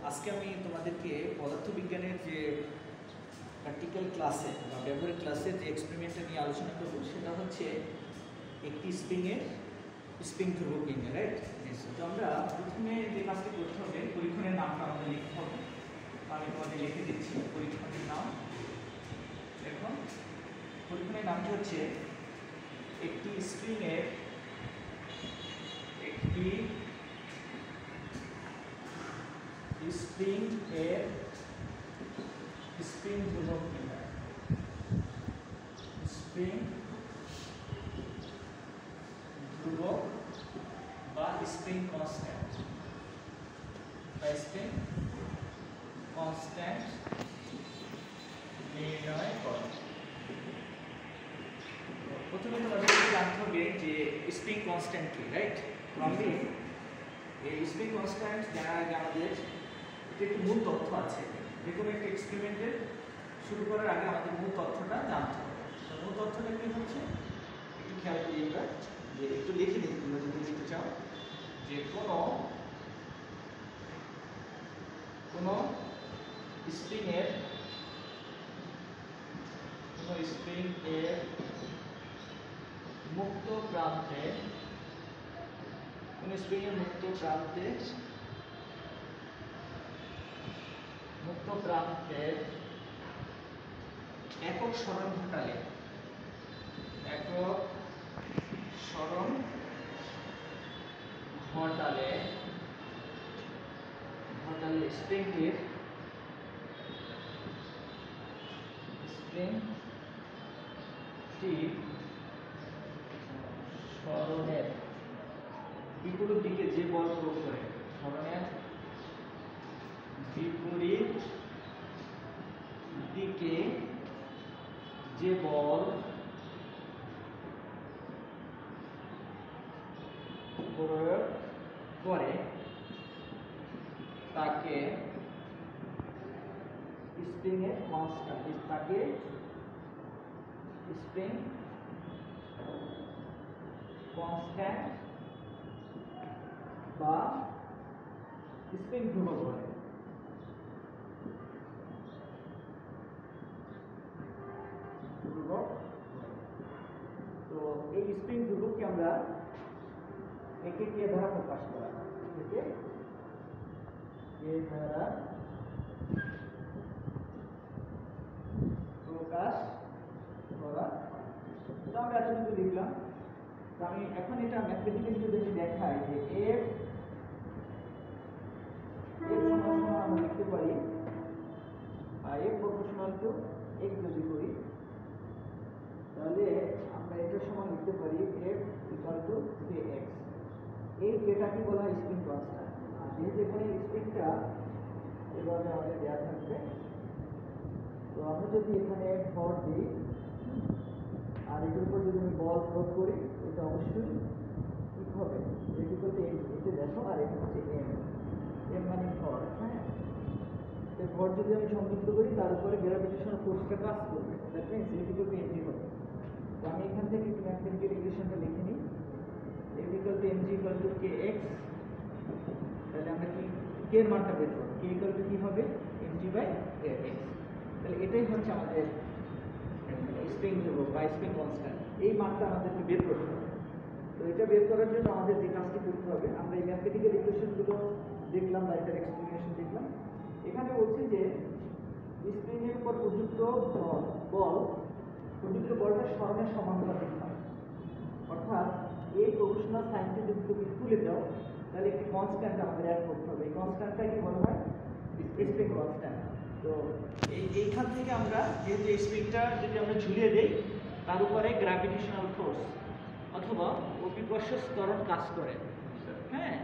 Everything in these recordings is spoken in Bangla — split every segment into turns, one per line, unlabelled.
আজকে আমি তোমাদেরকে পদার্থবিজ্ঞানের যে প্র্যাকটিক্যাল ক্লাসে বা ব্যবহারিক ক্লাসে যে এক্সপেরিমেন্টটা নিয়ে আলোচনা করব সেটা হচ্ছে একটি স্প্রিং ধ্রুবক নিয়ে, রাইট? তো আমরা প্রথমে যে কাজটি করতে হবে, পরীক্ষণের নামটা আমাদের লিখতে হবে। আমি তোমাদের লিখে দিচ্ছি পরীক্ষণের নাম। দেখো, পরীক্ষণের নামটি হচ্ছে একটি স্প্রিং এর স্প্রিং ধ্রুবক নির্ণয়। স্প্রিং ধ্রুবক বা স্প্রিং কনস্ট্যান্ট নির্ণয় করো। প্রথমে তোমাদেরকে জানতে হবে যে স্প্রিং কনস্ট্যান্ট কি, রাইট? আমি এই স্প্রিং কনস্ট্যান্ট জানার আগে আমাদের একটি মূল তথ্য আছে। যে কোনো একটা এক্সপেরিমেন্টের শুরু করার আগে আমাদের মূল তথ্যটা জানতে হবে। মূল তথ্যটা কি হচ্ছে একটু খেয়াল করি আমরা, যে একটু লিখে নিই তোমরা যদি লিখতে চাও, যে কোনো স্প্রিং এর মুক্ত প্রান্তে একক সরণ ঘটালে স্প্রিংটি সরণের বিপরীত দিকে যে বল প্রয়োগ করে, সরণের বিপরীত দিকে যে বল প্রয়োগ করে তাকে স্প্রিং কনস্ট্যান্ট বা স্প্রিং ধ্রুবক বলে। তো এই স্প্রিং ধ্রুবককে আমরা একে কে দ্বারা প্রকাশ করা হয়, একে কে দ্বারা প্রকাশ করা। তো আমরা এতটুকু লিখলাম। তো আমি এখন এটা ম্যাথমেটিক্যালি যদি দেখাই যে f সমান আমরা লিখতে পারি f প্রপোর্শনাল টু x যদি করি, তাহলে আমরা এটার সমান লিখতে পারি f ইকুয়াল টু kx। এই কেটাকে বলা হয় স্প্রিং কনস্ট্যান্ট। আর যেহেতু এখানে স্প্রিংটা এভাবে আমাদের দেওয়া থাকবে, তো আমরা যদি এখানে ভর দিই আর এটার উপর যদি আমি বল প্রয়োগ করি, এটা অবশ্যই ঠিক হবে। এটি করতে এতে দেখো, আর এটা হচ্ছে m মানে ভর। হ্যাঁ, এই ভর যদি আমি সংযুক্ত করি তার উপরে গ্র্যাভিটেশনাল ফোর্সটা কাজ করবে, দ্যাট মিন্স এটি করতে mg হবে। তো আমি এখান থেকে একটু ম্যাথমেটিক্যাল ইকুয়েশনটা লিখে নিই, f equal to mg equal to kx। তাহলে আমরা কি k এর মানটা বের করব, k ইকুয়াল টু কি হবে mg বাই kx। তাহলে এটাই হচ্ছে আমাদের স্প্রিং ধ্রুবক বা স্প্রিং কনস্ট্যান্ট। এই মানটা আমাদেরকে বের করতে হবে। তো এটা বের করার জন্য আমাদের যে কাজটি করতে হবে, আমরা এই ম্যাথমেটিক্যাল ইকুয়েশনগুলো দেখলাম বা এটার এক্সপ্লেনেশন দেখলাম। এখানে বলছে যে স্প্রিং এর উপর প্রযুক্ত বলটা সরণের সমানুপাতিক হয়। অর্থাৎ এই প্রপোর্শনাল সাইনটি যদি তুমি তুলে দাও, তাহলে একটি কনস্ট্যান্ট আমাদের অ্যাড করতে হবে। এই কনস্ট্যান্টটাকে বলা হয় স্প্রিং কনস্ট্যান্ট। তো এইখান থেকে আমরা যেহেতু এই স্প্রিংটা যদি আমরা ঝুলিয়ে দেই, তার উপরে গ্র্যাভিটেশনাল ফোর্স অথবা অভিকর্ষ ত্বরণ কাজ করে, হ্যাঁ,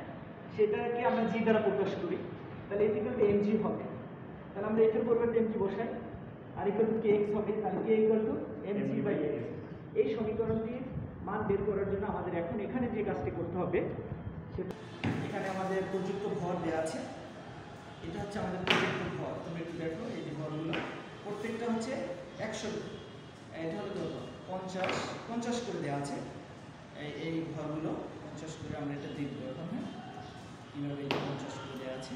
সেটাকে আমরা জি দ্বারা প্রকাশ করি। তাহলে এটি কিন্তু mg হবে। তাহলে আমরা এটার পরিবর্তে mg বসাই, আর ইকুয়াল টু kx হবে। তাহলে k equal to mg by x। এই সমীকরণটির মান বের করার জন্য আমাদের এখন এখানে যে কাজটি করতে হবে, সেটা এখানে আমাদের প্রযুক্ত ভর দেওয়া আছে। এটা হচ্ছে আমাদের প্রযুক্ত ভর। তুমি একটু দেখো, এই যে ভরগুলো প্রত্যেকটা হচ্ছে 100, এটা হলো 50 করে দেওয়া আছে। এই ভরগুলো 50 করে আমরা এটা দিয়ে দেবো এখন। হ্যাঁ, কীভাবে 50 করে দেওয়া আছে।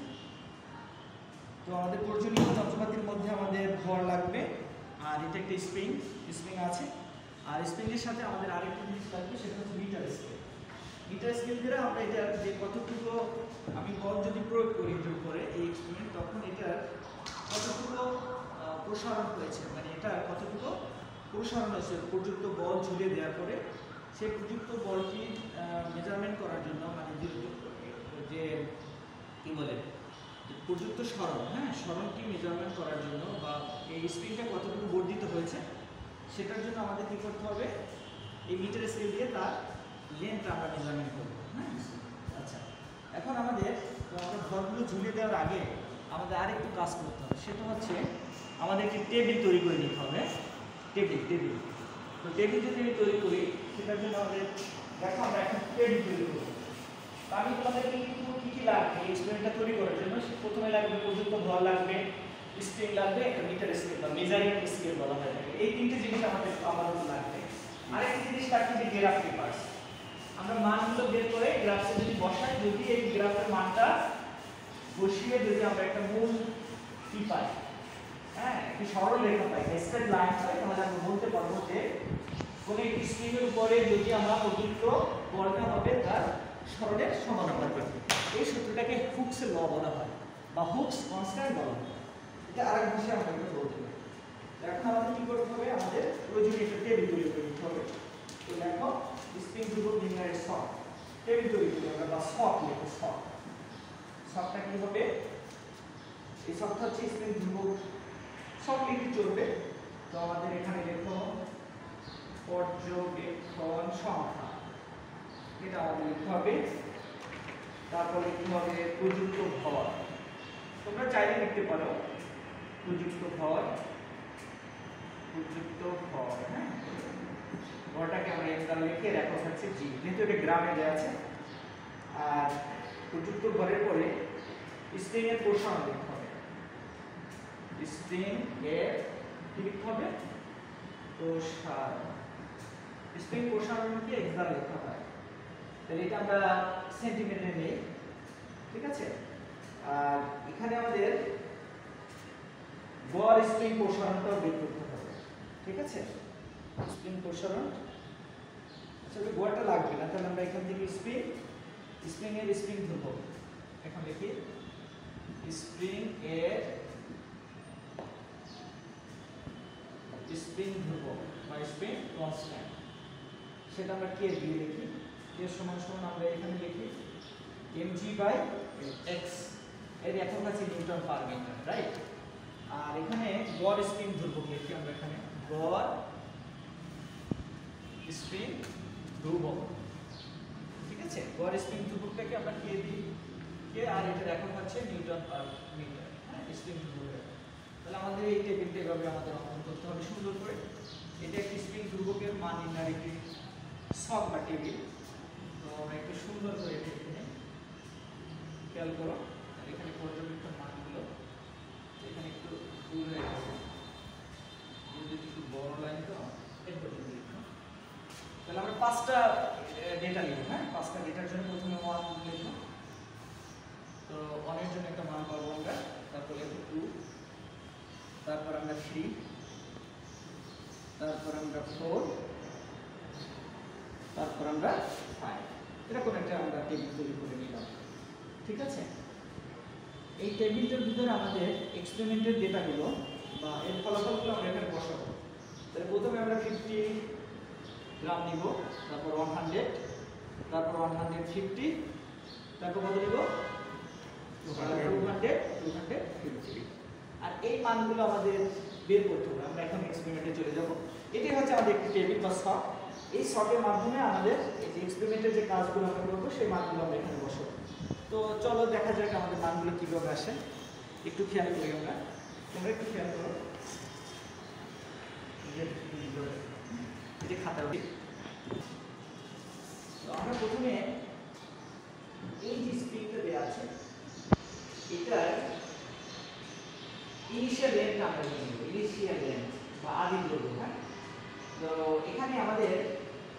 তো আমাদের প্রয়োজনীয় যন্ত্রপাতির মধ্যে আমাদের ভর লাগবে, আর এটা একটা স্প্রিং আছে, আর স্প্রিংয়ের সাথে আমাদের আরেকটা জিনিস লাগবে, সেটা হচ্ছে মিটার স্কেল। মিটার স্কেল দিয়ে আমরা এটা যে কতটুকু আমি বল যদি প্রয়োগ করি এটার উপরে এই এক্সপেরিমেন্ট, তখন এটা কতটুকু প্রসারণ হয়েছে, মানে এটা কতটুকু প্রসারণ হয়েছে প্রযুক্ত বল ঝুলিয়ে দেওয়ার পরে, সেই প্রযুক্ত বলটি মেজারমেন্ট করার জন্য, মানে যে কি বলে প্রযুক্ত সরণ, হ্যাঁ সরণটি মেজারমেন্ট করার জন্য বা এই স্প্রিংটা কতটুকু বর্ধিত হয়েছে সেটার জন্য আমাদের কী করতে হবে, এই মিটার স্কেল দিয়ে তার লেন্থটা আমরা মেজারমেন্ট করবো। হ্যাঁ আচ্ছা, এখন আমাদের আমরা ভরগুলো ঝুলিয়ে দেওয়ার আগে আমাদের আরেকটু কাজ করতে হবে, সেটা হচ্ছে আমাদের একটি টেবিল তৈরি করে নিতে হবে। টেবিল তো টেবিল যদি আমি তৈরি করি, সেটার জন্য আমাদের দেখো আমরা এখন টেবিল তৈরি করবো। আমি তোমাদেরকে কিন্তু কী কী লাগবে এই এক্সপেরিমেন্টটা তৈরি করার জন্য, প্রথমে লাগবে প্রযুক্ত ভর লাগবে, স্প্রিং লাগবে, একটা মিটার স্কেল বা মেজারিং স্কেল বলা হয় থাকে, এই তিনটে জিনিস আমাদের লাগবে। আরেকটি জিনিস লাগবে যে গ্রাফ পেপারস। আমরা মানগুলো বের করে গ্রাফে যদি বসাই, যদি এই গ্রাফের মানটা বসিয়ে যদি আমরা একটা মূল কি পাই, হ্যাঁ একটি সরল রেখা পাই, স্ট্রেট লাইন পাই, তাহলে আমরা বলতে পারবো যে কোনো একটি স্প্রিংয়ের উপরে যদি আমরা প্রযুক্ত বলটা হবে তার সরলের সমানুপাতিক। এই সূত্রটাকে হুকসের ল বলা হয় বা হুকস কনস্ট্যান্ট বলা হয়, এটা আরেক ভাষায় আমরা এটা বলতে পারি। এখন আমাদের কি করতে হবে, আমাদের প্রয়োজনীয় একটা টেবিল তৈরি করে নিতে হবে। তো দেখো স্প্রিং ধ্রুবক নির্ণয়ের শক টেবিল তৈরি করি আমরা, বা শক লিখো, শকটা কি হবে, এই শকটা হচ্ছে স্প্রিং ধ্রুবক, শক লিখে চলবে। তো আমাদের এখানে দেখো পর্যবেক্ষণ সংখ্যা, এটা আমাদের লিখতে হবে। তারপর লিখতে হবে প্রযুক্ত ভর, তোমরা চাইলে লিখতে পারো প্রযুক্ত ভর, হ্যাঁ ভরটাকে আমরা এখানে লিখে রেখা হচ্ছে জি, যেহেতু এটা গ্রামে দেওয়া আছে। আর প্রযুক্ত ভরের পরে স্প্রিং এর প্রসারণ লিখতে হবে, স্প্রিং এর কি লিখতে হবে, প্রসারণ। স্প্রিং প্রসারণকে এক্সার লিখতে হয়, তাহলে এটা আমরা সেন্টিমিটারে নেই, ঠিক আছে। আর এখানে আমাদের গড় স্প্রিং প্রসারণটাও বের করতে হবে, ঠিক আছে। স্প্রিং প্রসারণ আসলে গড়টা লাগবে না, তাহলে আমরা এখান থেকে স্প্রিং এর স্প্রিং ধ্রুবক এখন লিখি, স্প্রিং এর স্প্রিং ধ্রুবক বা স্প্রিং কনস্ট্যান্ট, সেটা আমরা কে দিয়ে লিখি, কে সমান সমান আমরা এখানে লিখি mg/x, এর একক আছে নিউটন পার মিটার, রাইট। আর এখানে গড় স্প্রিং ধ্রুবক লিখি আমরা, এখানে গড় স্প্রিং ধ্রুবক, ঠিক আছে। গড় স্প্রিং ধ্রুবকটাকে আমরা কে দিই, কে, আর এটার একক আছে নিউটন পার মিটার, হ্যাঁ স্প্রিং ধ্রুবক। তাহলে আমাদের এই টেবিলটা এভাবে আমাদের অঙ্কন করতে হবে সুন্দর করে। এটা একটি স্প্রিং ধ্রুবকের মান নির্ণয়ের একটি ছক বা টেবিল। তো আমরা একটু সুন্দর করে এখানে খেয়াল করো, এখানে পর্যবেক্ষণ মানগুলো এখানে একটু ভুল হয়ে গেছে, যদি একটু বড় লাইন তো এর পর্যন্ত লিখো। তাহলে আমরা 5টা ডেটা লিখব, হ্যাঁ 5টা ডেটার জন্য প্রথমে 1 লিখব, তো 1 এর জন্য একটা মান পাবো আমরা, তারপর লিখব 2, তারপর আমরা 3, তারপর আমরা 4, তারপর আমরা 5, এরকম একটা আমরা টেবিল তৈরি করে নিলাম, ঠিক আছে। এই টেবিলটার ভিতরে আমাদের এক্সপেরিমেন্টের ডেটাগুলো বা এর ফলাফলগুলো আমরা এখানে বসাবো। তাহলে প্রথমে আমরা 50 গ্রাম নিব, তারপর 100, তারপর 150, তারপর কত নিব 250, আর এই মানগুলো আমাদের বের করতে হবে। আমরা এখন এক্সপেরিমেন্টে চলে যাব। এটাই হচ্ছে আমাদের একটি টেবিল বা শক। এই শকের মাধ্যমে আমাদের এই যে এক্সপেরিমেন্টের যে কাজগুলো আমরা করবো সেই মানগুলো আমরা এখানে বসাবো। তো চলো দেখা যাক আমাদের মানগুলো কীভাবে আসে, একটু খেয়াল করি আমরা, তোমরা একটু খেয়াল করো, এই খাতা। তো আমরা প্রথমে এই যে স্প্রিংটা দেওয়া আছে এটার ইনিশিয়াল লেন্থ আমরা নিয়ে নেব, ইনিশিয়াল লেন্থ বা আদি দৈর্ঘ্য, হ্যাঁ। তো এখানে আমাদের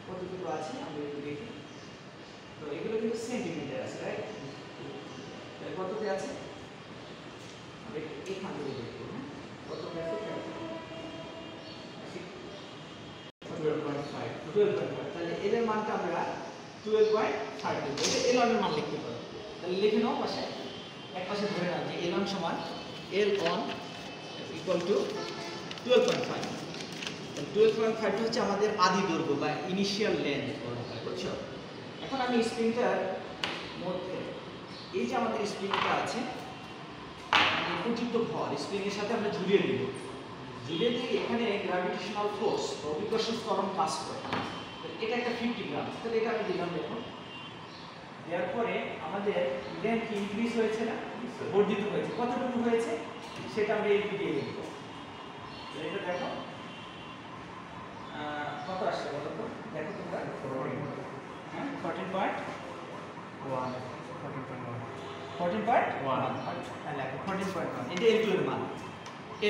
কতটুকু আছে আমরা একটু দেখি। তো এগুলো কিন্তু সেন্টিমিটার আছে, রাইট। কততে আছে এখান থেকে দেখবো, হ্যাঁ কত গেছে 12.5, তাহলে এর মানটা আমরা 12.5 দেবো। এটা L1 এর মান লিখতে পারো, তাহলে লিখে নাও পাশে, এক পাশে ধরে নাও যে L1 সমান L1 ইকুয়াল টু 12.5। 12.5 হচ্ছে আমাদের আদি দৈর্ঘ্য বা ইনিশিয়াল লেন্থ বলা হয়, বুঝছো? এখন আমি স্প্রিংটার মধ্যে এই যে আমাদের স্প্রিংটা আছে, উপযুক্ত ভর স্প্রিংয়ের সাথে আমরা ঝুলিয়ে দিব, ঝুলিয়ে দিয়ে এখানে গ্র্যাভিটেশনাল ফোর্স বা অভিকর্ষণ ত্বরণ কাজ করে। এটা একটা 50 গ্রাম, তাহলে এটা আমি দিলাম। দেখুন দেওয়ার পরে আমাদের লেন্থ ইনক্রিজ হয়েছে না, বর্ধিত হয়েছে, কতটুকু হয়েছে সেটা আমরা এই দিয়ে লিখব। এটা দেখো কত আসছে বলো তো, দেখো তোমরা, হ্যাঁ 14.1 লেখো 14.1, এটা L2 এর মান,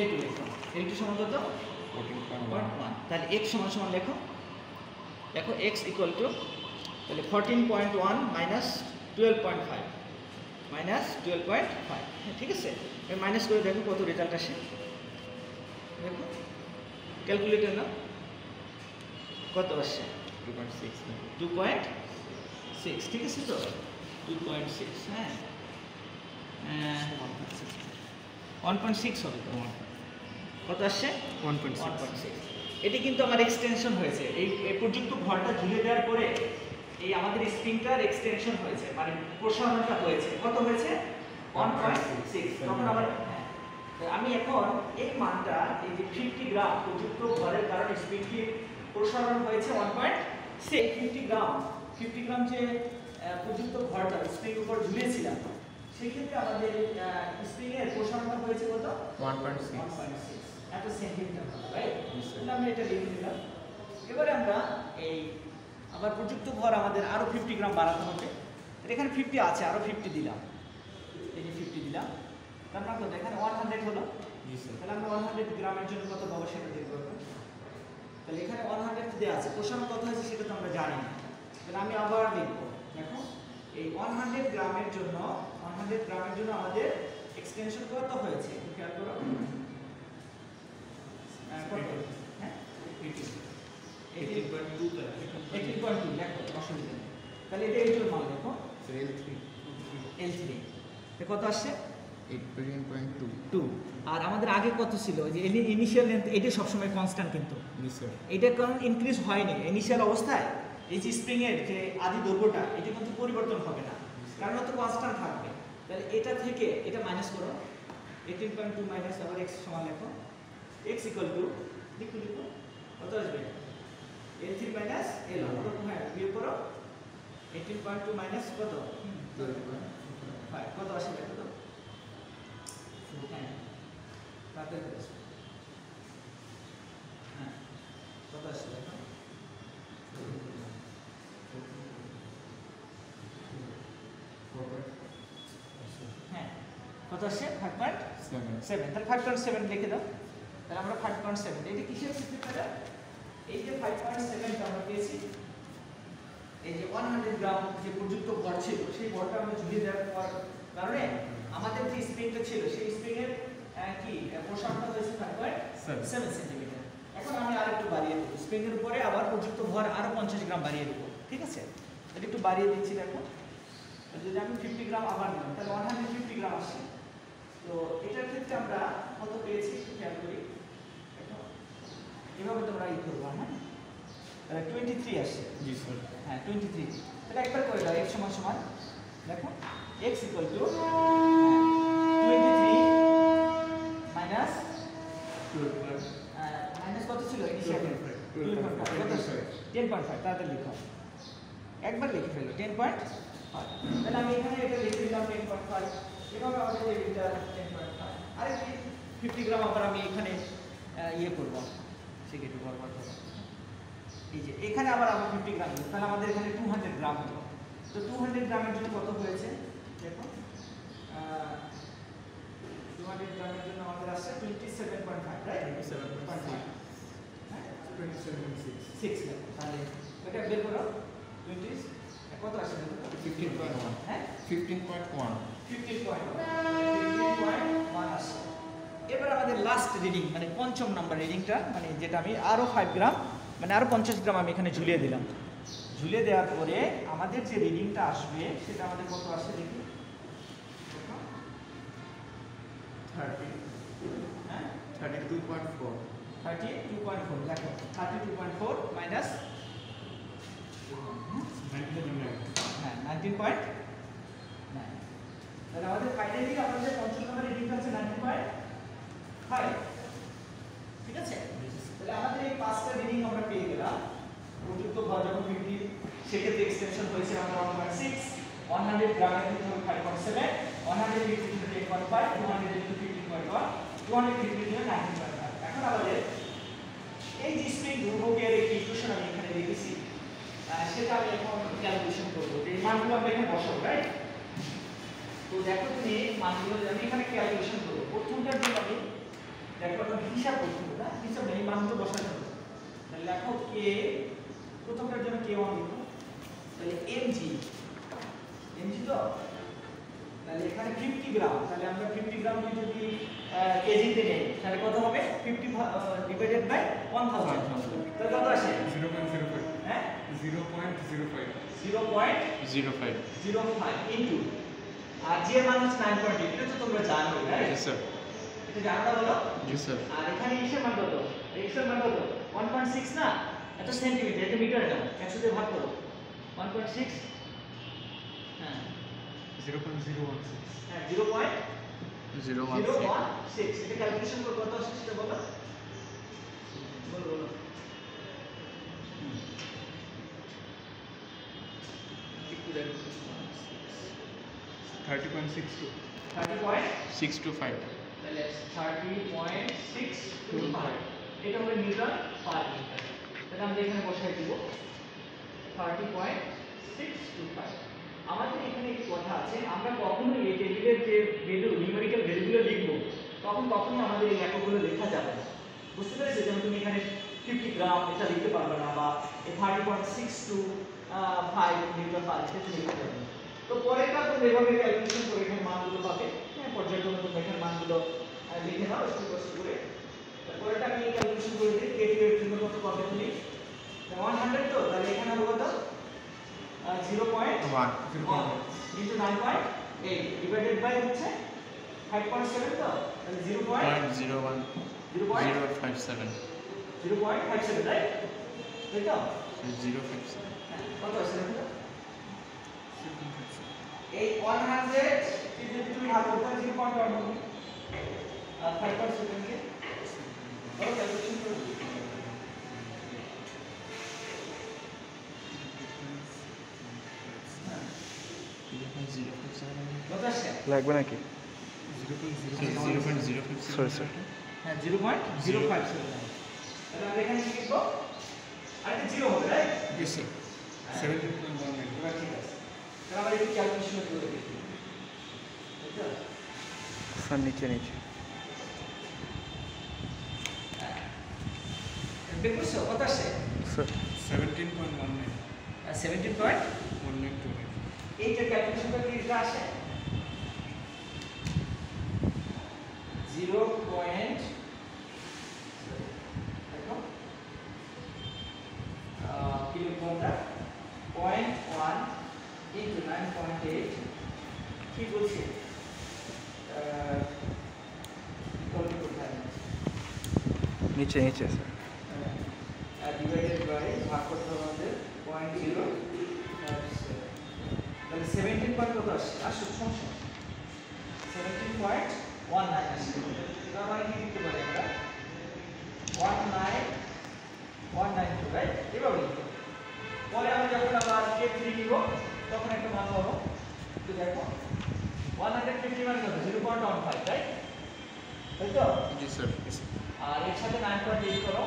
L2 লেখো, L2 সমান কত 14.1, তাহলে x সমান সমান লেখো, দেখো x ইকুয়াল টু তাহলে 14.1 মাইনাস 12.5 মাইনাস 12.5, ঠিক আছে? এর মাইনাস করে দেখো কত রেজাল্ট আসে, দেখো ক্যালকুলেটর না কত আসছে 2.6, ঠিক আছে তো 2.6, হ্যাঁ 1.6 হবে তো, কত আসছে 1.6। এটি কিন্তু আমার এক্সটেনশন হয়েছে, এই পর্যন্ত ভরটা ঝুলে দেওয়ার পরে এই আমাদের স্প্রিংটার এক্সটেনশন হয়েছে, মানে প্রসারণটা হয়েছে, কত হয়েছে 1.6। তখন আবার আমি এখন এই মানটা এই যে 50 গ্রাম প্রযুক্ত ভরের কারণে স্প্রিংটি প্রসারণ হয়েছে 1.6। 50 গ্রাম যে প্রযুক্ত ভরটা স্প্রিং উপর ঝুলিয়েছিলাম, সেক্ষেত্রে আমাদের স্প্রিং এর প্রসারণটা হয়েছে কত 1.6 এত সেন্টিমিটার, রাইট? তাহলে আমরা এটা লিখে দিলাম। এবারে আমরা এই আবার প্রযুক্ত ভর আমাদের আরো 50 গ্রাম বাড়াতে হবে, এখানে 50 আছে, আরো 50 দিলাম, এই যে 50 দিলাম, তার মানে কত এখানে 100 হলো, তাহলে আমরা 100 গ্রামের জন্য কত পাবো সেটা দেখব। তাহলে এখানে 100 দেওয়া আছে, প্রসারণ কত হয়েছে সেটা তো আমরা জানি না, তাহলে আমি আবার লিখব। দেখো এই 100 গ্রামের জন্য আমাদের এক্সটেনশন কত হয়েছে খেয়াল করো, হ্যাঁ 18.2 দেখো, অসুবিধা নেই। তাহলে এটা এইটার মান দেখো L3 কত আসছে 18.2, আর আমাদের আগে কত ছিল যে ইনিশিয়াল লেন্থ, এটা সবসময় কনস্ট্যান্ট, কিন্তু এটা কারণ ইনক্রিজ হয়নি ইনিশিয়াল অবস্থায়, এই যে স্প্রিং এর যে আদি দৈর্ঘ্যটা এটা কিন্তু পরিবর্তন হবে না, কারণ তো কনস্ট্যান্ট থাকবে। তাহলে এটা থেকে এটা মাইনাস করো, 18.2 মাইনাস আবার x সমান লেখো, x ইকুয়াল টু লিখো কত আসবে L3 মাইনাস L1, হ্যাঁ বিয়োগ করো 18.2 মাইনাস কত 5, কত আসে দেখো তো, হ্যাঁ তাতে হ্যাঁ কত আসে দেখো, হ্যাঁ কত আসছে 5.7, তাহলে 5.7 লিখে দাও। তাহলে আমরা 5.7, এটা কিসের ক্ষেত্রে, এই যে 5.7টা আমরা পেয়েছি, এই যে 100 গ্রাম যে প্রযুক্ত ভর ছিল, সেই ভরটা আমরা ঝুলিয়ে দেওয়ার কারণে আমাদের যে স্প্রিংটা ছিল, সেই স্প্রিং এর কি প্রসারণটা হয়েছে 5.7 সেন্টিমিটার। এখন আমি আরেকটু বাড়িয়ে দেব, স্প্রিং এর উপরে আবার প্রযুক্ত ভর আরো 50 গ্রাম বাড়িয়ে দেব, ঠিক আছে? এটা একটু বাড়িয়ে দিচ্ছি, দেখো যদি আমি 50 গ্রাম আবার নিলাম, তাহলে 150 গ্রাম আসছে। তো এটার ক্ষেত্রে আমরা কত পেয়েছি খেয়াল করি, এভাবে তোমরা ই করবা, হ্যাঁ 23 আসছে, জি স্যার, হ্যাঁ 23। তাহলে একবার করে দাও, x সমান সমান দেখো x equal to 23 minus minus কত ছিল ইনিশিয়াল 10.5, তাড়াতাড়ি লিখো, একবার লিখে ফেলো 10.5। তাহলে আমি এখানে এটা লিখে দিলাম 10.5, এভাবে আমাদের এটা 10.5, আর 50 গ্রাম আবার আমি এখানে ইয়ে করবো, সেকেন্ড বরাবর ধরো, এই যে এখানে আবার 50 গ্রাম, তাহলে আমাদের এখানে 200 গ্রাম হলো। তো 200 গ্রামের জন্য কত হয়েছে দেখো, 200 গ্রামের জন্য আমাদের আসছে 27.5, রাইট? 27.5, হ্যাঁ 27.6 দেখো, তাহলে এটা বের করো 20 কত আসছে দেখো 15.1, হ্যাঁ 15.1 আসছে। লাস্ট রিডিং মানে পঞ্চম নাম্বার রিডিংটা মানে যেটা আমি আরও 5 গ্রাম মানে আরও 50 গ্রাম আমি এখানে ঝুলিয়ে দিলাম। ঝুলিয়ে দেওয়ার পরে আমাদের যে রিডিংটা আসবে সেটা আমাদের কত আসে দেখি
32.4
দেখো 32.4 মাইনাস 19.9 তাহলে আমাদের ফাইনালি আমাদের পঞ্চম নাম্বার রিডিংটা হচ্ছে 19.5 ঠিক আছে। তাহলে আমাদের এই পাঁচটা রিডিং আমরা পেয়ে গেলাম। উপযুক্ত ঘর যখন 50 সেক্ষেত্রে এক্সটেনশন হয়েছে আমরা 1.6 100 গ্রামের ক্ষেত্রে 5.7 150 ক্ষেত্রে 10.5 200 ক্ষেত্রে 15.1 250 ক্ষেত্রে 19.5। এখন আমাদের এই যে স্প্রিং ধ্রুবকের একটি ইকুয়েশন আমি এখানে লিখেছি সেটা আমি এখন ক্যালকুলেশন করব। এই মানগুলো আমরা এখানে বসাবো রাইট। তো দেখো তুমি মানগুলো আমি এখানে ক্যালকুলেশন করব। প্রথমটার জন্য আমি দেখো একটা হিসাব করতে হবে না, হিসাব নেই মানগুলো বসাতে হবে। তাহলে দেখো কে প্রথমটার জন্য k1 লিখো, তাহলে mg তো তাহলে এখানে 50 গ্রাম, তাহলে আমরা 50 গ্রামকে যদি কেজিতে নেই তাহলে কত হবে 50 ডিভাইডেড বাই 1000 তাহলে কত আসে
0.05
হ্যাঁ
0.05
ইনটু আর জি এর মান হচ্ছে 9.8 এটা তো তোমরা জানো রাইট।
জি স্যার
এটা জানো না বলো?
জি স্যার।
আর এখানে x এর মান কত? x এর মান কত 1.6 না, এটা সেন্টিমিটার, এটা মিটার না, 100 দিয়ে ভাগ করো 1.6 হ্যাঁ
0.016
হ্যাঁ 0.016 এটা ক্যালকুলেশন করে কত আসছে সেটা বলো বলো একটু দেখো
30.62
30.625 তাহলে 30.625 এটা হবে নিউটন পার মিটার। তাহলে আমরা এখানে বসাই দিব 30.625। আমাদের এখানে একটি কথা আছে, আমরা কখনোই এই টেবিলের যে ভ্যালু নিউমেরিক্যাল ভ্যালুগুলো লিখব তখন কখনোই আমাদের এই এককগুলো লেখা যাবে না, বুঝতে পেরেছো? যেমন তুমি এখানে 50 গ্রাম এটা লিখতে পারবে না, বা 30.625 নিউটন পার মিটার লিখতে পারবে না। তো পরেরটা তুমি এভাবে ক্যালকুলেশন করে এখানে মানগুলো পাবে। হ্যাঁ পর্যায়ক্রমে তুমি এখানে মানগুলো লিখে নাও স্পষ্ট করে। পরেরটা আমি ক্যালকুলেশন করে দিই k2 এর জন্য কত পাবে তুমি 100 তো তাহলে এখানে হবে কত 0.1 into 9.8 ডিভাইডেড বাই হচ্ছে 5.7 তো তাহলে
0.057
রাইট তাই তো
057
কত আছে দেখো এই 100 কে যদি তুমি ভাগ করতে 0.1 হবে আর 5.7 কে বলো ক্যালকুলেশন করো কত আসে
লাগবে নাকি
0.057
সরি স্যার
হ্যাঁ 0.057 তাহলে আমরা এখানে কি লিখবো আর এটা 0 হবে রাইট
জি স্যার 17.19
এবার ঠিক আছে তাহলে আমরা একটু ক্যালকুলেশন করে দেখি বুঝছো
স্যার নিচে
দেখছো কত আসে
স্যার
17.19
17.19 এই যে ক্যালকুলেশনটা কি এটা আসে 0. দেখো কিলোমিটার 0.1 into 9.8 কি বলছে ইকুয়াল কোথায়
নিচে স্যার
ডিভাইডেড বাই ভাগ করতে হবে আমাদের 0.0 তাহলে 17 পয়েন্ট কত আসছে আসছে সমস্যা 17.19 আসছে। তার মানে কি লিখতে পারি আমরা 19192 রাইট এভাবে লিখতে পারি। পরে আমি যখন আবার k3 নিব তখন একটা মান পাবো তো দেখো 150 মানে কত 0.15 রাইট তাই তো
জি স্যার
আর এর সাথে 9.8 করো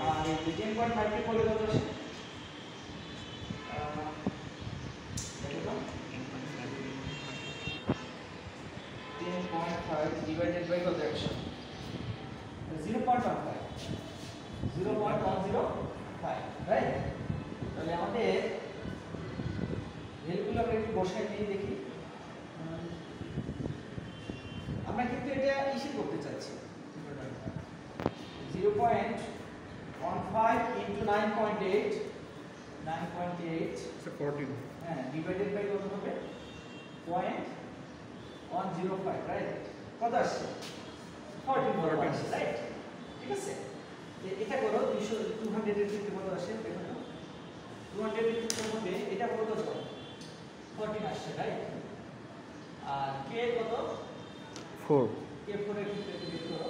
আর এই 10.5 কে করলে কত আসে দেখো 10.5 divided by কত আসে 0.15 রাইট। তাহলে আমাদের ভ্যালুগুলো আমরা একটু বসাই দিয়ে দেখি। আমরা কিন্তু এটা ইসে করতে চাচ্ছি 0.15 into 9.8
So 14.
হ্যাঁ ডিভাইডেড বাই কত হবে 0.105 রাইট কত আসছে 14 আসছে রাইট ঠিক আছে এটা করো 200 এর ক্ষেত্রে কত আসে দেখো 200 এর ক্ষেত্রে হবে এটা কত 14 আসছে রাইট আর কে কত
4
K4 এর ক্ষেত্রে বের করো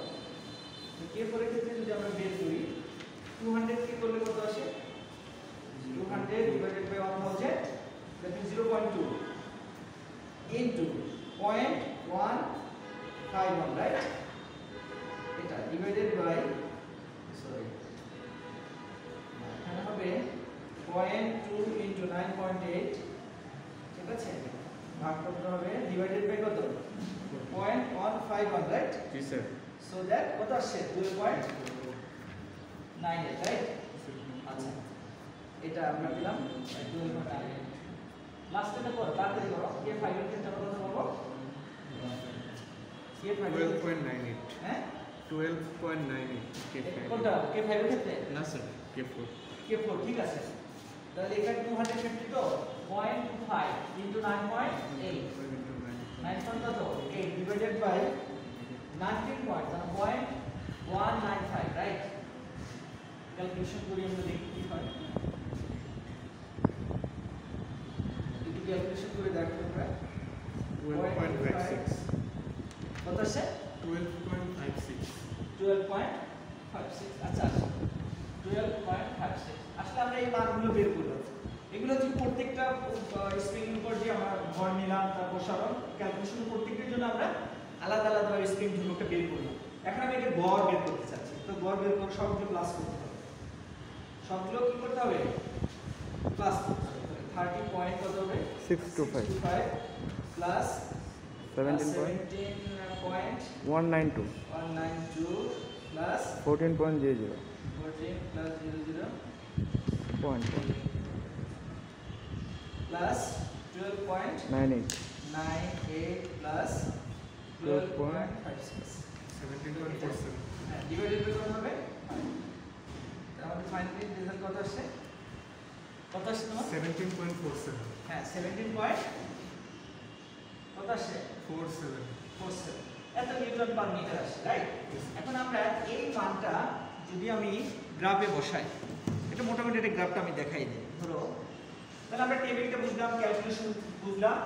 তো K4 এর ক্ষেত্রে যদি আমরা বের করি 200 কে করলে কত আসে 200 divided by 1000 that is 0.2 into 0.151 right এটা divided by sorry এখানে হবে 0.2 into 9.8 ঠিক আছে ভাগ করতে হবে divided by কত 0.151 right
Yes, sir.
so that কত আসছে 12.98 right আচ্ছা এটা আমরা দিলাম 12.98 লাস্টে করো তাড়াতাড়ি করো K5 এর ক্ষেত্রে কত পাবো K5
12.98.
হ্যাঁ
12.98. K5.
কোনটা K5 এর ক্ষেত্রে
No, sir. K4.
K4 ঠিক আছে তাহলে এখানে 250 তো 0.25 into 9.8 9 কত 8 divided by 19 point 0.195 right calculation করি আমরা দেখি কি হয় যদি ক্যালকুলেশন করে দেখো আমরা
12.56.
কত আছে
12.56.
12.56 আচ্ছা 12.56 আসলে আমরা এই মানগুলো বের করলাম এগুলো হচ্ছে প্রত্যেকটা স্প্রিং এর উপর যে আমরা ভর নিলাম তার প্রসারণ ক্যালকুলেশন প্রত্যেকটার জন্য আমরা আলাদা আলাদা স্প্রিং ধ্রুবকটা বের করলাম এখন আমি এটা গড় বের করতে চাচ্ছি তো গড় বের করে সবগুলো প্লাস করতে হবে সবগুলো কি করতে হবে প্লাস করতে হবে 30 পয়েন্ট কত হবে
625
plus
17 point 192
192 plus
14.00
14 plus 00
point
plus 12.98
98
plus 12.56
17.47.
হ্যাঁ ডিভাইডেড বাই কত হবে আমাদের ফাইনালি রেজাল্ট কত আসছে কত আসছে তোমার
17.47.
হ্যাঁ 17 পয়েন্ট কত আসছে
47.
47 এত নিউটন পার মিটার আসে রাইট এখন আমরা এই মানটা যদি আমি গ্রাফে বসাই এটা মোটামুটি একটা গ্রাফটা আমি দেখাই দিই ধরো তাহলে আমরা টেবিলটা বুঝলাম ক্যালকুলেশন বুঝলাম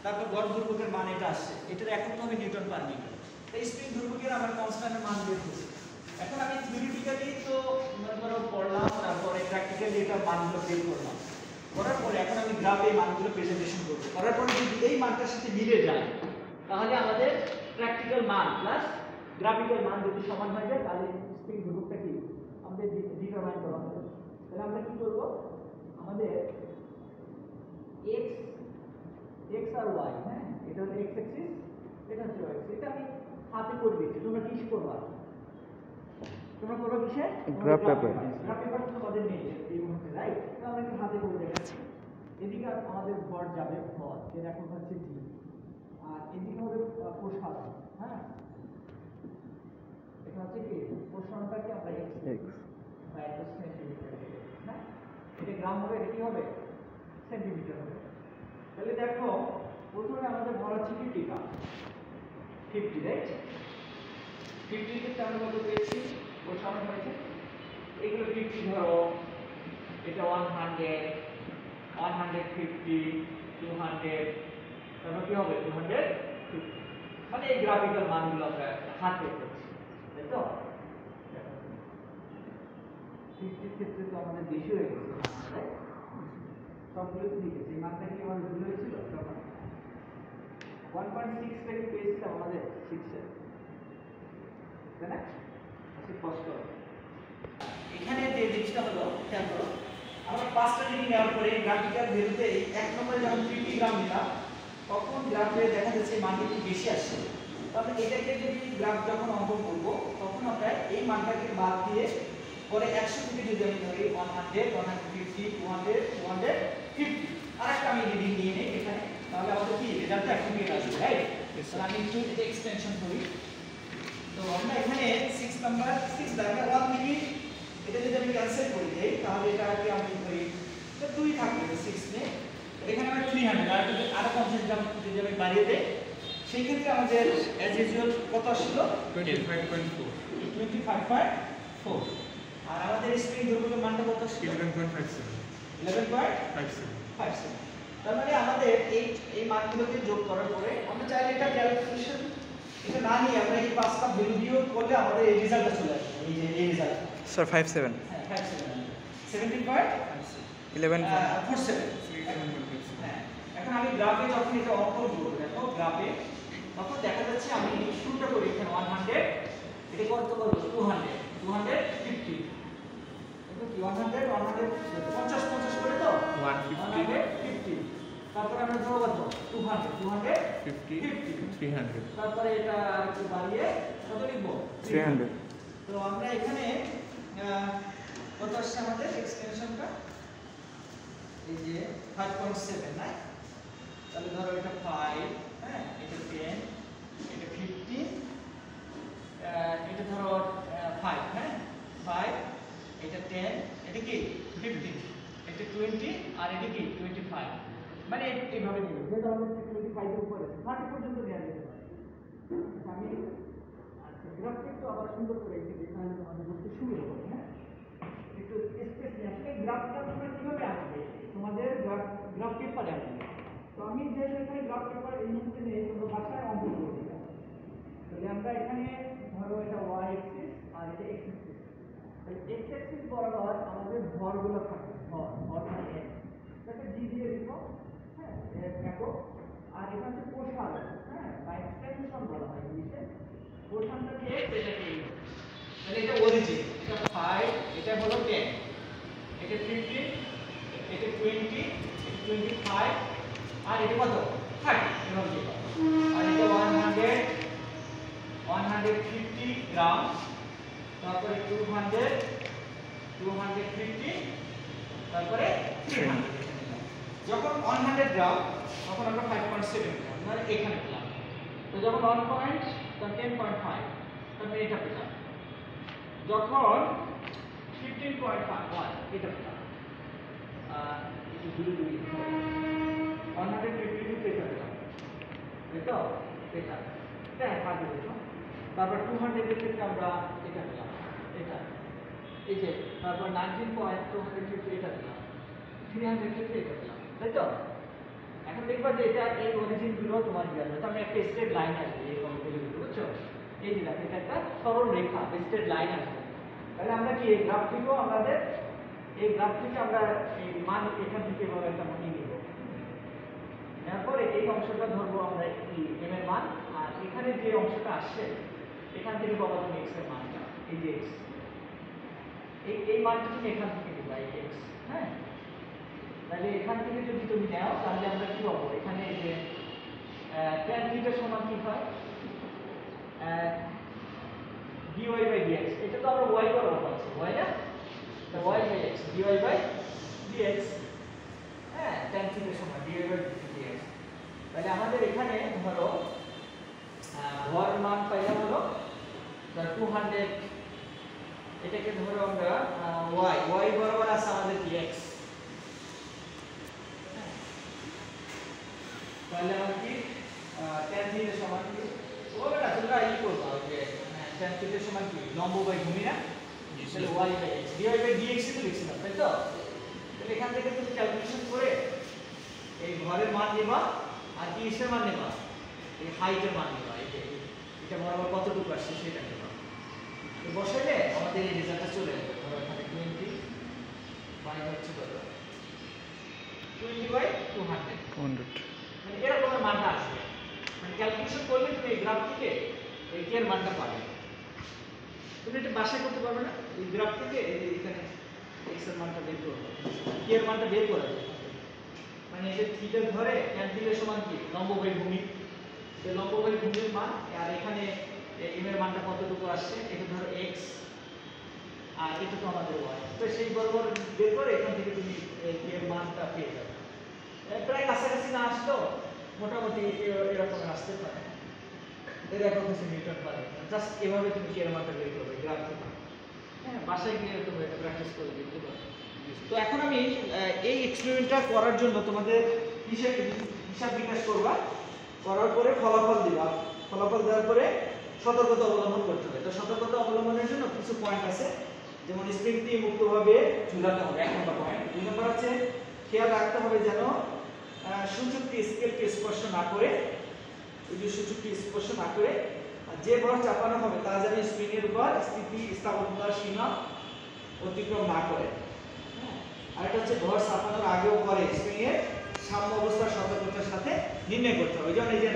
তারপর গড় ধ্রুবকের মান এটা আসছে এটার একক হবে নিউটন পার মিটার এই স্প্রিং ধ্রুবকের আমরা কনস্ট্যান্টের মান বের করছি এখন আমি থিওরিটিক্যালি তো ধরো পড়লাম তারপরে প্র্যাকটিক্যালি এটা মানগুলো বের করলাম করার পরে এখন আমি গ্রাফে এই মানগুলো প্রেজেন্টেশন করব করার পরে যদি এই মানটার সাথে মিলে যায় তাহলে আমাদের প্র্যাকটিক্যাল মান প্লাস গ্রাফিক্যাল মান যদি সমান হয়ে যায় তাহলে স্প্রিং ধ্রুবকটা কি আমাদের ডিটারমাইন করা হবে তাহলে আমরা কি করব আমাদের x আর y হ্যাঁ এটা হলো x অ্যাক্সিস এটা হচ্ছে y অ্যাক্সিস এটা আমি হাতে করে দিচ্ছি তোমরা কি করবা তোমরা করবে কিসে
গ্রাফ পেপার
গ্রাফ পেপার তো আমাদের নেই এই মুহূর্তে রাইট তো আমরা কি হাতে করে দেখাচ্ছি এদিকে আমাদের ভর যাবে ভর এর এখন হচ্ছে d আর এদিকে হবে প্রসারণ হ্যাঁ এটা হচ্ছে কি প্রসারণটাকে আমরা x বা এটা সেন্টিমিটার হ্যাঁ এটা গ্রাম হবে এটা কি হবে সেন্টিমিটার হবে তাহলে দেখো প্রথমে আমাদের ভর হচ্ছে 50 গ্রাম 50 রাইট 50 এর ক্ষেত্রে আমরা কত পেয়েছি প্রসারণ হয়েছে এগুলো 50 ধরো এটা 100 150 200 তারপর কি হবে 250 মানে এই গ্রাফিক্যাল মানগুলো আমরা হাতে করছি তাই তো 50 ক্ষেত্রে তো আমাদের বেশি হয়ে গেছে রাইট সবগুলো ঠিক আছে এই মানটা কি আমাদের ভুল হয়েছিল তখন 1.6 থেকে পেয়েছিলাম আমাদের 6 এর তাই না আচ্ছা কষ্ট এখানে যে জিনিসটা হলো খেয়াল করো আমরা 5টা রিডিং নেওয়ার পরে গ্রাফিক্যাল ভ্যালুতে এক নম্বরে যখন 50 গ্রাম নিলাম তখন গ্রাফে দেখা যাচ্ছে মানটা একটু বেশি আসছে তাহলে এটাকে যদি গ্রাফ যখন অঙ্কন করব তখন আমরা এই মানটাকে বাদ দিয়ে পরে 100 থেকে যদি আমি ধরি 100 150 200 250 আরেকটা আমি রিডিং নিয়ে নেই এখানে তাহলে আমাদের কি রেজাল্টটা অ্যাকুরেট আসবে রাইট তাহলে আমি একটু এটা এক্সটেনশন করি তো আমরা এখানে 6 নাম্বার 6 দাগে 1 থেকে এটা যদি আমি ক্যান্সেল করে দেই তাহলে এটাকে আমি ধরি তো 2 থাকবে 6 নে এখানে আমরা 300 আর যদি আরো 50 গ্রাম যদি আমি বাড়িয়ে দেই সেই ক্ষেত্রে আমাদের অ্যাজ ইউজুয়াল কত আসছিল
25.4
25.4 আর আমাদের স্প্রিং দুর্বলের মানটা কত ছিল
11.57
11.57 তার মানে আমাদের এই মানগুলোকে যোগ করার পরে আমরা চাইলে এটা ক্যালকুলেশন এটা না নিয়ে আমরা এই পাঁচটা ভ্যালু বিয়োগ করলে আমাদের এই রেজাল্টটা চলে আসবে এই যে এই রেজাল্ট
স্যার 57
হ্যাঁ 57
11
17.47 হ্যাঁ এখন আমি গ্রাফে যখন এটা অঙ্কন করব দেখো গ্রাফে তখন দেখা যাচ্ছে আমি শুরুটা করি এখানে 100 এটা কত করব 200 250 এটা কি 100 50 50 করে তো
150
তারপর আমরা ধরো কত 200
50 300
তারপরে এটা একটু বাড়িয়ে কত লিখব
300
তো আমরা এখানে কত আসছে আমাদের এক্সটেনশনটা এই যে 5.7 না তাহলে ধরো এটা 5 হ্যাঁ এটা 10 এটা 15 এটা ধরো 5 হ্যাঁ 5 এটা 10 এটা কি 15 এটা 20 আর এটা কি 25 মানে এইভাবে নিব যেটা আমাদের 25 এর উপরে 30 পর্যন্ত নেওয়া যেতে পারে আমি আচ্ছা গ্রাফটা একটু আবার সুন্দর করে একটু দেখালে তোমাদের বুঝতে সুবিধা হবে হ্যাঁ একটু স্পেস নিয়ে আসলে গ্রাফটা তোমরা কিভাবে আঁকবে তোমাদের গ্রাফ পেপারে আঁকবে তো আমি যে এখানে গ্রাফ পেপার এই মুহূর্তে নেই তোমরা ভাষায় অঙ্কন করবে তাহলে আমরা এখানে ধরো এটা y অ্যাক্সিস আর এটা x অ্যাক্সিস তাহলে x অ্যাক্সিস বরাবর আমাদের ভরগুলো থাকে ভর মানে x তাকে g দিয়ে লিখো হ্যাঁ দেখো আর এটা হচ্ছে কোষাল হ্যাঁ বা এক্সটেনশন বলা হয় ইংলিশে কোষালটাকে x এটাকে y তাহলে এটা অরিজিন এটা 5 এটা হলো 10 এটা 15 এটা 20 এটা 25 আর এটা কত 30 এভাবে লিখো আর এটা 150 গ্রাম তারপরে 200 250 তারপরে 300 যখন 100 গ্রাম তখন আমরা 5.7 গ্রাম মানে এখানে পেলাম তো যখন 1 পয়েন্ট তখন 10.5 তাহলে এটা পেলাম যখন 15.5 এটা পেলাম একটু দূরে দূরে 150 এটা পেলাম এটা এটা হ্যাঁ কাজে দিলাম তারপর 200 এর ক্ষেত্রে আমরা এটা পেলাম এটা এই যে তারপর 19.250 এটা পেলাম 300 এর ক্ষেত্রে এটা পেলাম তাই তো এখন দেখবা যে এটা এই অরিজিন গুলো তোমার দেওয়া আছে আমি একটা স্ট্রেট লাইন আসবে এই ভ্যালুগুলো বুঝছো এই যে দেখো এটা একটা সরল রেখা স্ট্রেট লাইন আসবে তাহলে আমরা কি এই গ্রাফ থেকেও আমাদের এই গ্রাফ থেকে আমরা এই মান এখান থেকে এভাবে একটা মান নিয়ে নেব তারপরে এই অংশটা ধরবো আমরা কি m এর মান আর এখানে যে অংশটা আসছে এখান থেকে পাবো তুমি x এর মানটা এই যে x এই মানটা তুমি এখান থেকে দিবা এই x হ্যাঁ তাহলে এখান থেকে যদি তুমি নাও তাহলে আমরা কি পাবো এখানে এই যে tan থিটা সমান কি হয় dy বাই dx এটা তো আমরা y বরাবর পাচ্ছি y না তো y by x dy by dx হ্যাঁ tan থিটা সমান dy বাই dx তাহলে আমাদের এখানে ধরো ভর মান পাইলাম হলো 200 এটাকে ধরো আমরা y বরাবর আছে আমাদের dx তাহলে আমরা কি tan থিটা সমান কি ওটা না তোমরা ই করবা যে tan থিটা সমান কি লম্ব বাই ভূমি না তাহলে y by x dy by dx তো লিখছিলাম তাই তো তাহলে এখান থেকে তুমি ক্যালকুলেশন করে এই ভরের মান নেবা আর কি এর মান নেবা এই হাইটের মান নেবা এই যে এটা বরাবর কতটুকু আসছে সেটা নেবা তো বসাইলে আমাদের এই রেজাল্টটা চলে আসবে ধরো এখানে 20 বাই হচ্ছে কত 20 বাই 200 মানে এরকম মানটা আসবে মানে ক্যালকুলেশন করলে তুমি এই গ্রাফ থেকে এই এর মানটা পাবে তুমি এটা বাসায় করতে পারবে না এই গ্রাফ থেকে এই যে এখানে x এর মানটা বের করবে k এর মানটা বের করা যাবে মানে এই যে থিটা ধরে tan থিটা সমান কি লম্ব বাই ভূমি এই লম্ব বাই ভূমির মান আর এখানে m এর মানটা কতটুকু আসছে এটা ধরো x আর এটা তো আমাদের y তো সেই বরাবর বের করে এখান থেকে তুমি এই k এর মানটা পেয়ে যাবে প্রায় কাছাকাছি না আসতো মোটামুটি এরকম আসতে পারে এর একক হচ্ছে নিউটন পার মিটার। জাস্ট এভাবে তুমি কি এর মানটা বের করবে গ্রাফ থেকে। হ্যাঁ, বাসায় গিয়ে তুমি এটা প্র্যাকটিস করে দেখতে পারো। তো এখন আমি এই এক্সপেরিমেন্টটা করার জন্য তোমাদের হিসাব বিকাশ করবা, করার পরে ফলাফল দিবা। ফলাফল দেওয়ার পরে সতর্কতা অবলম্বন করতে হবে। তো সতর্কতা অবলম্বনের জন্য কিছু পয়েন্ট আছে, যেমন স্প্রিংটি মুক্তভাবে ঝুলাতে হবে, 1 নম্বর পয়েন্ট। 2 নম্বর আছে খেয়াল রাখতে হবে যেন সূচকটি স্কেলকে স্পর্শ না করে, এই যে সূচকটি স্পর্শ না করে, আর যে ভর চাপানো হবে তা যেন স্প্রিং এর উপর স্থিতিস্থাপকতার সীমা অতিক্রম না করে। হ্যাঁ, আর এটা হচ্ছে ভর চাপানোর আগেও পরে স্প্রিং এর সাম্য অবস্থার সতর্কতার সাথে নির্ণয় করতে হবে। যেমন এই যে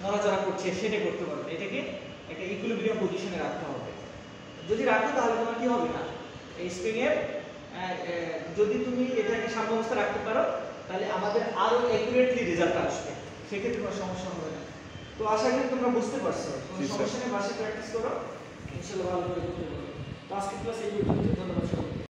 নড়াচড়া করছে সেটা করতে পারবে, এটাকে একটা ইকুইলিব্রিয়াম পজিশনে রাখতে হবে। যদি রাখো তাহলে তোমার কি হবে না, এই স্প্রিং এর যদি তুমি এটাকে সাম্য অবস্থা রাখতে পারো তাহলে আমাদের আরো অ্যাকুরেটলি রেজাল্ট আসবে, সেক্ষেত্রে কোনো সমস্যা হবে না। তো আশা করি তোমরা বুঝতে পারছো, কোনো
জি, স্যার।
সমস্যা নেই, বাসায় প্র্যাকটিস করো, ইনশাআল্লাহ ভালো করে করতে পারবে। তো আজকের ক্লাস এই পর্যন্ত, ধন্যবাদ।